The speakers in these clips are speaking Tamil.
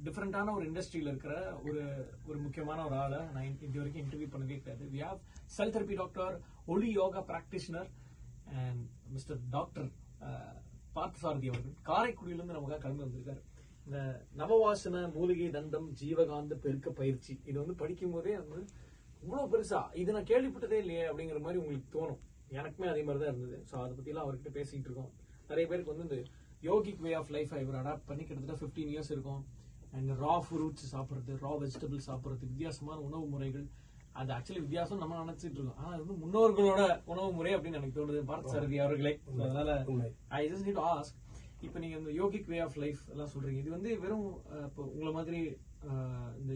டிஃபரெண்டான ஒரு இண்டஸ்ட்ரியில இருக்கிற ஒரு முக்கியமான ஒரு ஆளை நான் இது வரைக்கும் இன்டர்வியூ பண்ணவே கிடையாது. We have cell therapy doctor, ஒளி yoga practitioner and mister doctor Parthasarathy அவர்கள் காரைக்குடியிலிருந்து நமக்காக கிளம்பி வந்திருக்காரு. இந்த நவவாசன மூலிகை தண்டம் ஜீவகாந்த பெருக்க பயிற்சி இது வந்து படிக்கும் போதே வந்து இவ்வளவு பெருசா இது நான் கேள்விப்பட்டதே இல்லையே அப்படிங்கிற மாதிரி உங்களுக்கு தோணும். எனக்குமே அதே மாதிரி தான் இருந்தது. ஸோ அதை பத்தி எல்லாம் அவர்கிட்ட பேசிட்டு இருக்கோம். நிறைய பேருக்கு வந்து இந்த யோகிக் வே ஆஃப் லைஃப் இவர் அடாப்ட் பண்ணி கிட்டத்தட்ட 15 இயர்ஸ் இருக்கும். அண்ட் ரா ஃப்ரூட்ஸ் சாப்பிட்றது, ரா வெஜிடபிள் சாப்பிட்றது, வித்தியாசமான உணவு முறைகள். அது ஆக்சுவலி வித்தியாசம் நம்ம நினைச்சிட்டு இருக்கோம். ஆனா அது வந்து முன்னோர்களோட உணவு முறை அப்படின்னு எனக்கு தோணுது பார்த்தசாரதி அவர்களே. அதனால I just need to ask, இப்போ நீங்க இந்த யோகிக் வே ஆஃப் லைஃப் எல்லாம் சொல்றீங்க, இது வந்து வெறும் இப்போ உங்களை மாதிரி இந்த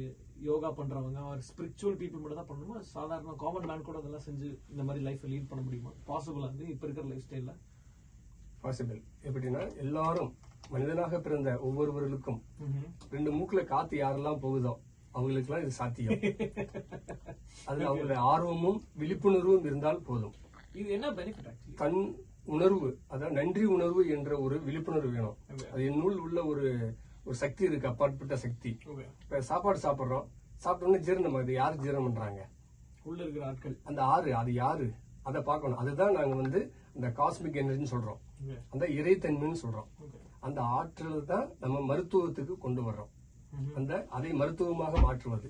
யோகா பண்றவங்க ஒரு ஸ்பிரிச்சுவல் பீப்புள் மட்டும் தான் பண்ணணுமா? சாதாரண காமன் மேன் கூட அதெல்லாம் செஞ்சு இந்த மாதிரி லைஃப் லீட் பண்ண முடியுமா? பாசிபிள் வந்து இப்ப இருக்கிற லைஃப் ஸ்டைல்ல? பாசிபிள். எப்படின்னா எல்லாரும் மனிதனாக பிறந்த ஒவ்வொருவர்களுக்கும் 2 மூக்குல காத்து யாரெல்லாம் போகுதோ அவங்களுக்கு எல்லாம் இது சாத்தியம். அது அவங்களுடைய ஆர்வமும் விழிப்புணர்வும் இருந்தால் போதும். இது என்ன பெனிஃபிட் ஆக்சுவலி? தன் உணர்வு, அதாவது நன்றி உணர்வு என்ற ஒரு விழிப்புணர்வு வேணும். அது என்னுள் உள்ள ஒரு சக்தி இருக்கு, அப்பாற்பட்ட சக்தி. இப்ப சாப்பாடு சாப்பிடுறோம், சாப்பிட்டோம்னா ஜீரணம், அது யாரு ஜீரணம் பண்றாங்க? உள்ள இருக்கிற ஆட்கள். அந்த அது யாரு அதை பார்க்கணும். அதுதான் நாங்க வந்து அந்த காஸ்மிக் எனர்ஜின்னு சொல்றோம், அந்த இறைத்தன்மைன்னு சொல்றோம். அந்த ஆற்றல் தான் நம்ம மருத்துவத்துக்கு கொண்டு வர்றோம். அதை மருத்துவமாக மாற்றுவது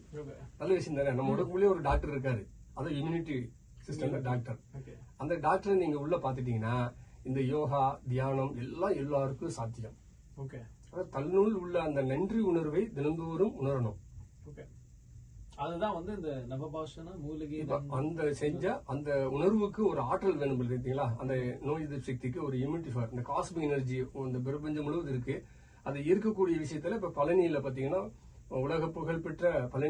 நல்ல விஷயம் தானே. நம்ம உடம்புலயே ஒரு டாக்டர் இருக்காரு, அது இம்யூனிட்டி சிஸ்டம் டாக்டர். அந்த டாக்டரை நீங்க உள்ள பாத்துட்டீங்கன்னா இந்த யோகா தியானம் எல்லாம் எல்லாருக்கும் சாத்தியம். தன்னுள் உள்ள அந்த நன்றி உணர்வை தினந்தோறும் உணரணும். அதுதான் வந்து இந்த நவபாஷன மூலிகை அந்த செஞ்ச அந்த உணர்வுக்கு ஒரு ஆற்றல் வேணும் பார்த்தீங்களா? அந்த நோய் எதிர்ப்பு சக்திக்கு ஒரு இம்யூனிட்டி பவர், இந்த காஸ்மிக் எனர்ஜி இந்த பிரபஞ்சம் முழுவதும் இருக்கு. அது இருக்கக்கூடிய விஷயத்துல இப்ப பழனியில பாத்தீங்கன்னா உலக புகழ் பெற்ற பழனி